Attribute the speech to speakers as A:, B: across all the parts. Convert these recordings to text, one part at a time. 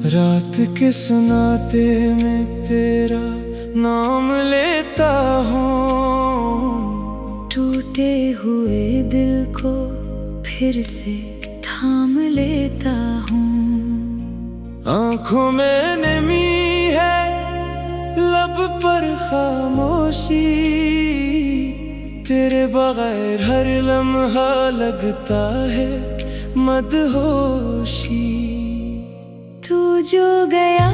A: रात के सुनाते में तेरा नाम लेता हूँ,
B: टूटे हुए दिल को फिर से थाम लेता हूँ।
A: आँखों में नमी है, लब पर खामोशी, तेरे बगैर हर लम्हा लगता है मदहोशी।
B: तू जो गया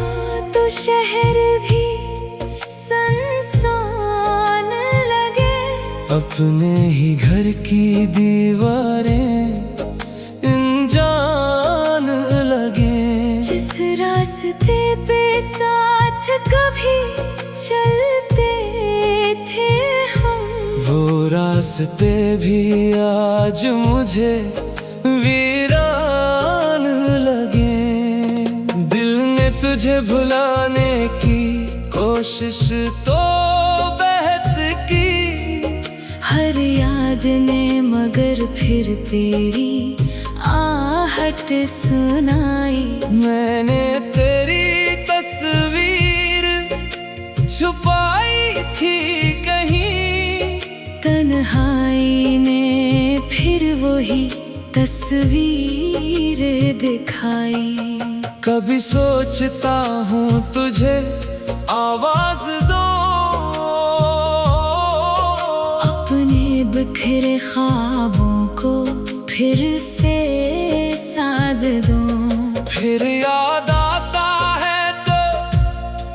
B: तो शहर भी सुनसान लगे,
A: अपने ही घर की दीवारें अनजान लगे।
B: जिस रास्ते पे साथ कभी चलते थे हम,
A: वो रास्ते भी आज मुझे वीरान लगे। दिल ने तुझे भुलाने की कोशिश तो बहुत की,
B: हर याद ने मगर फिर तेरी आहट सुनाई।
A: मैंने तेरी तस्वीर छुपाई थी कहीं,
B: तन्हाई ने फिर वही तस्वीर दिखाई।
A: कभी सोचता हूँ तुझे आवाज दो,
B: अपने बिखरे ख्वाबों को फिर से साज दो।
A: फिर याद आता है तो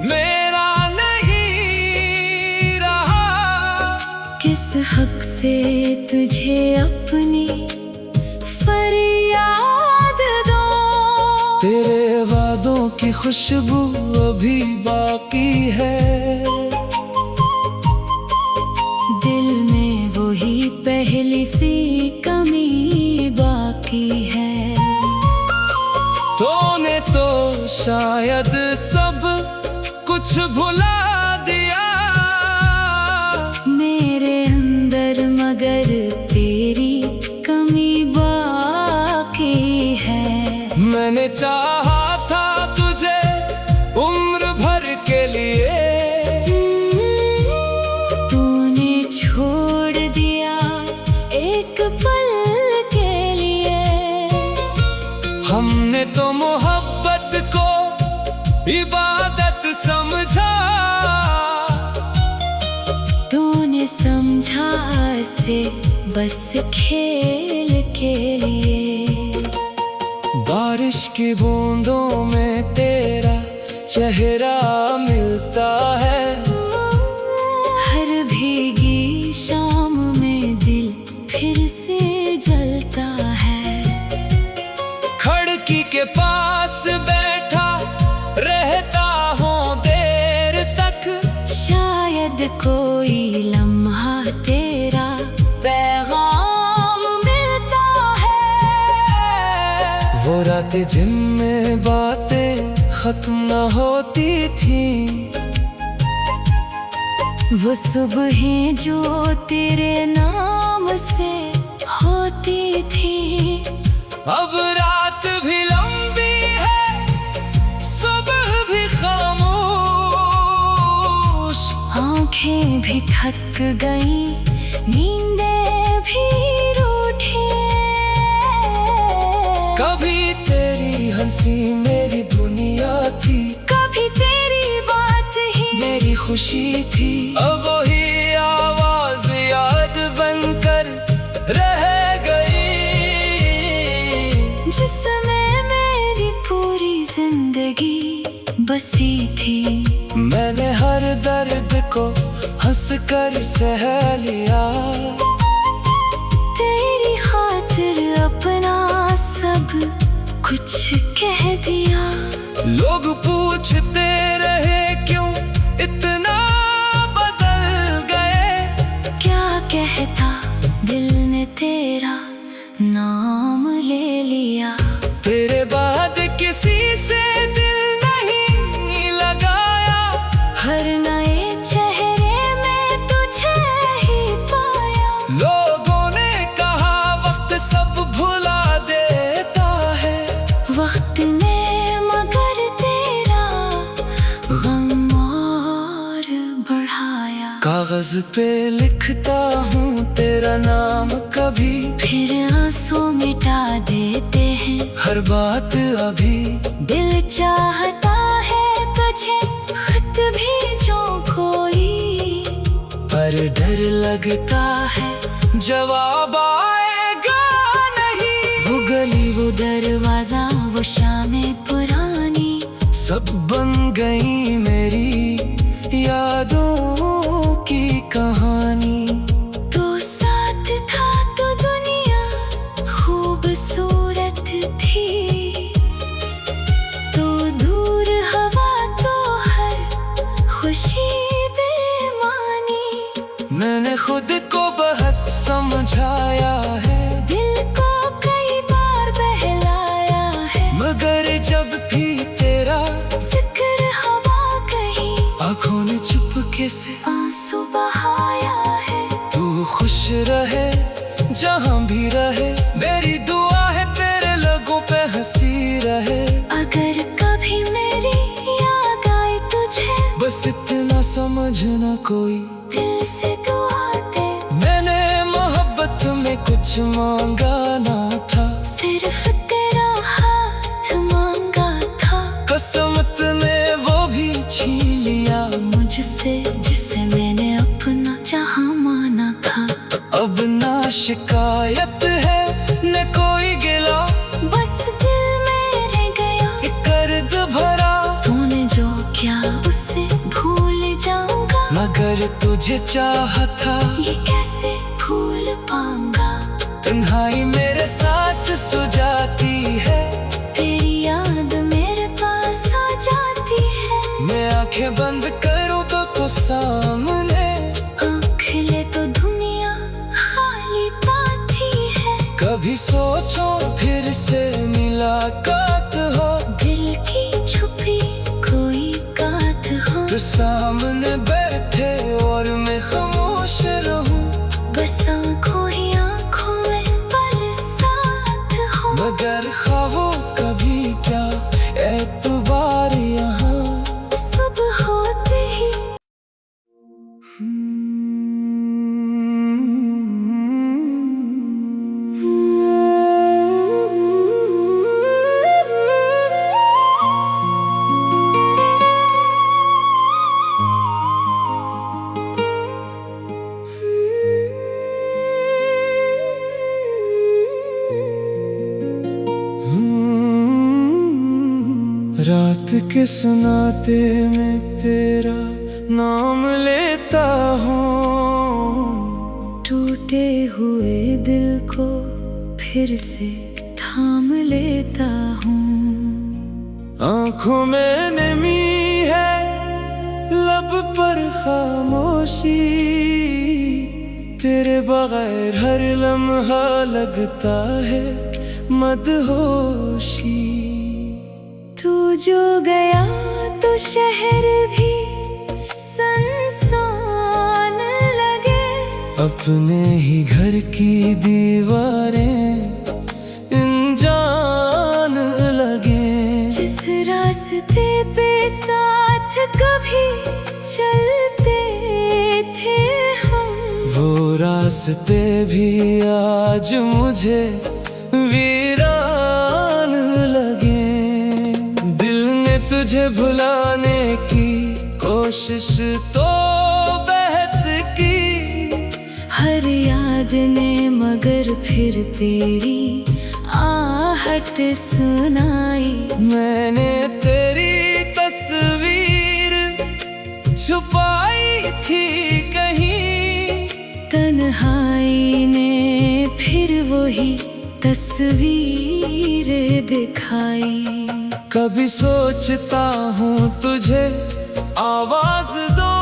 A: मेरा नहीं रहा,
B: किस हक से तुझे अपनी फरियाद दो।
A: तेरे वादों की खुशबू अभी बाकी है,
B: दिल में वही पहली सी कमी बाकी है।
A: तूने तो शायद सब कुछ भुला दिया
B: मेरे अंदर, मगर तेरी कमी बाकी है।
A: मैंने चाहा था तुझे उम्र भर के लिए,
B: तूने छोड़ दिया एक पल के लिए।
A: हमने तो मोहब्बत को इबादत समझा,
B: तूने समझा इसे बस खेल के लिए।
A: बारिश की बूंदों में तेरा चेहरा मिलता है,
B: हर भीगी शाम में दिल फिर से जलता है।
A: खिड़की के पास बैठा रहता हूँ देर तक,
B: शायद कोई लम्हा तेरा पैगाम मिलता है।
A: वो रातें जिनमें बातें खत्म न होती थी,
B: वो सुबहें जो तेरे नाम से होती थी।
A: अब रात भी लंबी है, सुबह भी खामोश,
B: आंखें भी थक गई, नींदें भी रूठी।
A: कभी तेरी हंसी मेरी दुनिया थी,
B: कभी तेरी बात ही
A: मेरी खुशी थी। अब वही आवाज याद बनकर रह गई,
B: जिसमें मेरी पूरी जिंदगी बसी थी।
A: मैंने हर दर्द को हंसकर सह लिया,
B: तेरी खातिर अपना सब कुछ कह दिया।
A: लोग पूछते रहे क्यों इतना बदल कागज पे लिखता हूँ तेरा नाम कभी,
B: फिर आंसू मिटा देते हैं
A: हर बात अभी।
B: दिल चाहता है तुझे खत भेजो कोई,
A: पर डर लगता है जवाब आएगा नहीं।
B: वो गली वो दरवाजा वो शामें पुरानी,
A: सब बन गई मेरी यादों की कहानी।
B: तो साथ था तो दुनिया खूबसूरत थी, तो दूर हवा तो हर खुशी बेमानी।
A: मैंने खुद को बहुत समझाया है,
B: दिल को कई बार बहलाया है,
A: मगर जब भी तेरा
B: जिक्र हवा कही
A: आँखों ने चुपके से
B: आंसू बहाया है।
A: तू खुश रहे जहाँ भी रहे, मेरी दुआ है तेरे लोगों पे हंसी रहे।
B: अगर कभी मेरी याद आए तुझे,
A: बस इतना समझना कोई
B: दिल से दुआ दे।
A: मैंने मोहब्बत में कुछ मांगा ना था,
B: सिर्फ तेरा हाथ मांगा था,
A: कसम ने वो भी छीन लिया
B: मुझसे जिसे मैंने अपना जहां माना था।
A: अब ना शिकायत है न कोई गिला,
B: बस दिल में रह गया
A: एक दर्द भरा।
B: तूने जो क्या उसे भूल जाऊंगा,
A: मगर तुझे चाहा था
B: ये कैसे भूल पाऊंगा।
A: तन्हाई मेरे साथ सो जाती है,
B: तेरी याद मेरे पास आ जाती है।
A: मैं आंखें बंद करूँ तो सामने,
B: आँख ले तो दुनिया खाली पाती है।
A: कभी सोचो फिर से मुलाकात हो,
B: दिल की छुपी कोई बात हो,
A: तो सामने बैठे और मैं खामोश रहूं।
B: बस आँखों ही आँखों में पल साथ हो।
A: मगर ख्वाबों कभी क्या एतबार यहाँ।
B: सुबह होते ही
A: रात के सुनाते मैं तेरा नाम लेता हूँ,
B: टूटे हुए दिल को फिर से थाम लेता हूँ।
A: आँखों में नमी है लब पर खामोशी, तेरे बगैर हर लम्हा लगता है मदहोशी।
B: तू जो गया तो शहर भी सुनसान लगे,
A: अपने ही घर की दीवारें अनजान लगे।
B: जिस रास्ते पे साथ कभी चलते थे हम,
A: वो रास्ते भी आज मुझे वीरान लगे। दिल ने तुझे भुलाने की कोशिश तो बहुत की,
B: हर याद ने मगर फिर तेरी आहट सुनाई।
A: मैंने तेरी तस्वीर छुपाई थी कहीं,
B: तन्हाई ने फिर वही तस्वीर दिखाई।
A: कभी सोचता हूँ तुझे आवाज दो,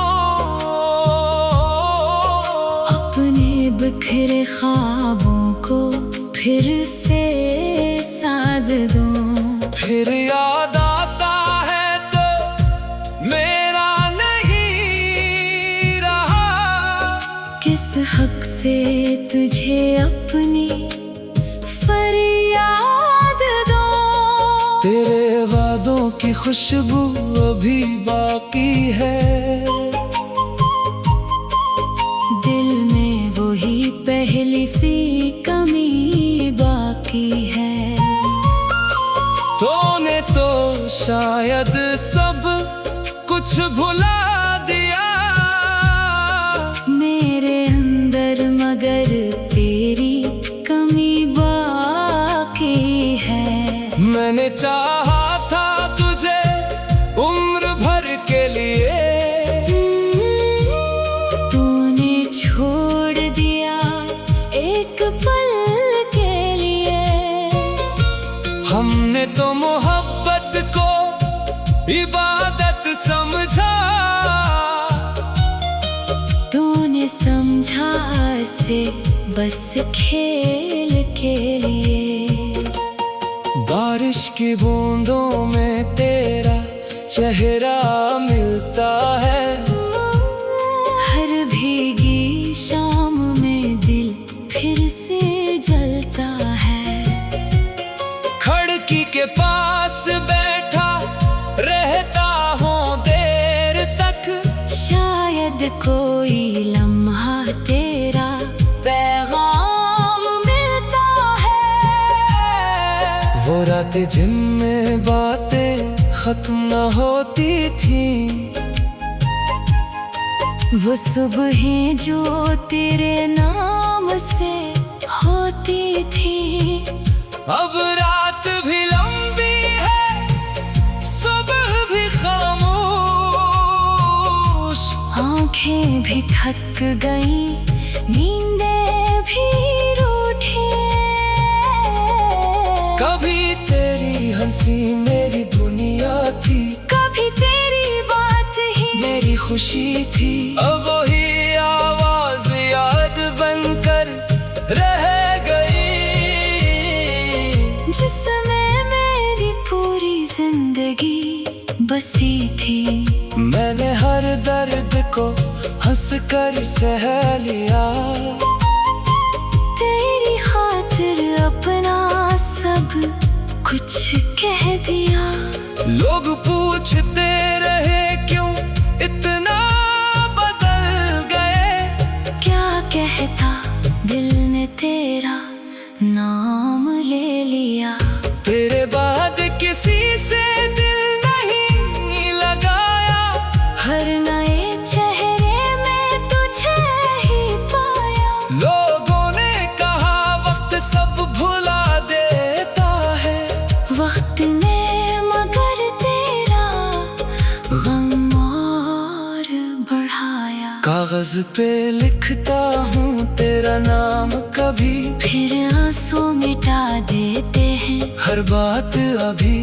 B: अपने बिखरे ख्वाबों को फिर से साज दो।
A: फिर याद आता है तो मेरा नहीं रहा,
B: किस हक से तुझे अपनी फरियाद दो।
A: तेरे वादों की खुशबू अभी बाकी है,
B: सी कमी बाकी है।
A: तूने तो शायद सब कुछ भुला दिया
B: मेरे अंदर, मगर तेरी कमी बाकी है।
A: मैंने चाहा था तुझे उम्र भर के लिए,
B: तूने छोड़ दिया एक पल के लिए।
A: हमने तो मोहब्बत को इबादत समझा,
B: तूने समझा इसे बस खेल के लिए।
A: बारिश की बूंदों में तेरा चेहरा मिलता है,
B: हर भीगी शाम में दिल फिर से जलता है।
A: खिड़की के पास बैठा रहता हूँ देर तक,
B: शायद कोई लम्हा तेरा पैगाम मिलता है।
A: वो रातें जिनमें बातें खत्म न होती थी,
B: वो सुबहें जो तेरे नाम से होती थी।
A: अब रात भी लंबी है, सुबह भी खामोश,
B: आंखें भी थक गई, नींदें भी रूठी।
A: कभी तेरी हंसी मेरी दुनिया थी,
B: कभी तेरी बात ही
A: मेरी खुशी थी। अब वही आवाज याद बनकर रह गई,
B: जिसमें मेरी पूरी जिंदगी बसी थी।
A: मैंने हर दर्द को हंसकर सह लिया,
B: तेरी खातिर अपना सब कुछ कह दिया।
A: लोग पूछते रहे क्यों इतना बदल गए,
B: क्या कहता दिल ने तेरा नाम ले लिया।
A: तेरे बाद किसी से दिल नहीं लगाया,
B: हर नए चेहरे में तुझे ही पाया।
A: लोगों ने कहा वक्त सब भुला देता है,
B: वक्त ने मगर तेरा गम और बढ़ाया।
A: कागज पे लिखता हूँ तेरा नाम कभी,
B: फिर आंसू मिटा देते हैं
A: हर बात अभी।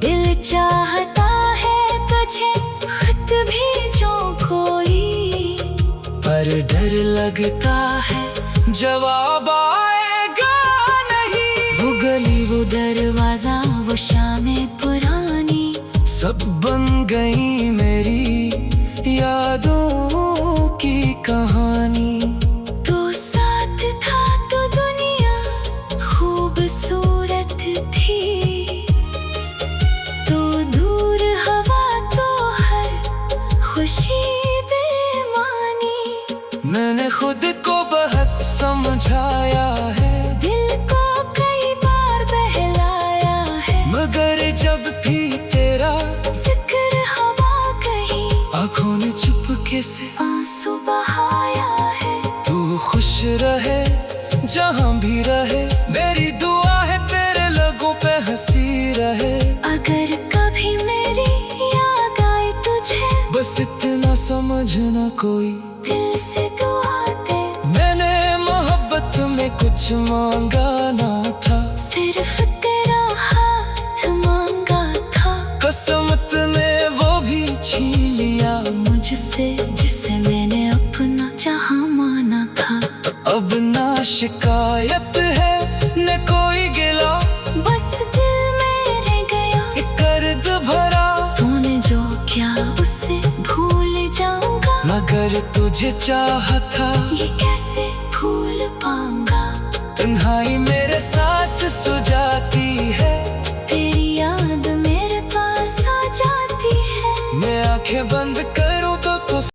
B: दिल चाहता है तुझे खत भेजो कोई,
A: पर डर लगता है जवाब आएगा नहीं।
B: वो गली वो दरवाजा वो शामें पुरानी,
A: सब बन गई मेरी यादों की कहानी।
B: तो साथ था तो दुनिया खूबसूरत थी, तो दूर हवा तो हर खुशी बेमानी।
A: मैंने खुद को बहुत समझाया है,
B: दिल को कई बार बहलाया है,
A: मगर जब भी तेरा
B: जिक्र हवा कहीं
A: आँखों ने चुपके से
B: आंसू बहाया है।
A: तू खुश रहे जहाँ भी रहे, मेरी दुआ है तेरे लोगों पे हंसी रहे।
B: अगर कभी मेरी याद आए तुझे,
A: बस इतना समझना कोई
B: दिल से दुआ दे।
A: मैंने मोहब्बत में कुछ मांगा ना था,
B: सिर्फ तेरा हाथ मांगा था।
A: कसमत ने वो भी छीन लिया
B: मुझसे जिसे मैंने अपना जहां माना था।
A: अब ना शिकायत है न कोई गिला,
B: बस दिल में रह गया
A: एक कर्द भरा।
B: तूने जो किया उसे भूल जाऊंगा,
A: मगर तुझे चाहा था
B: ये कैसे भूल पाऊंगा।
A: तन्हाई मेरे साथ सो जा।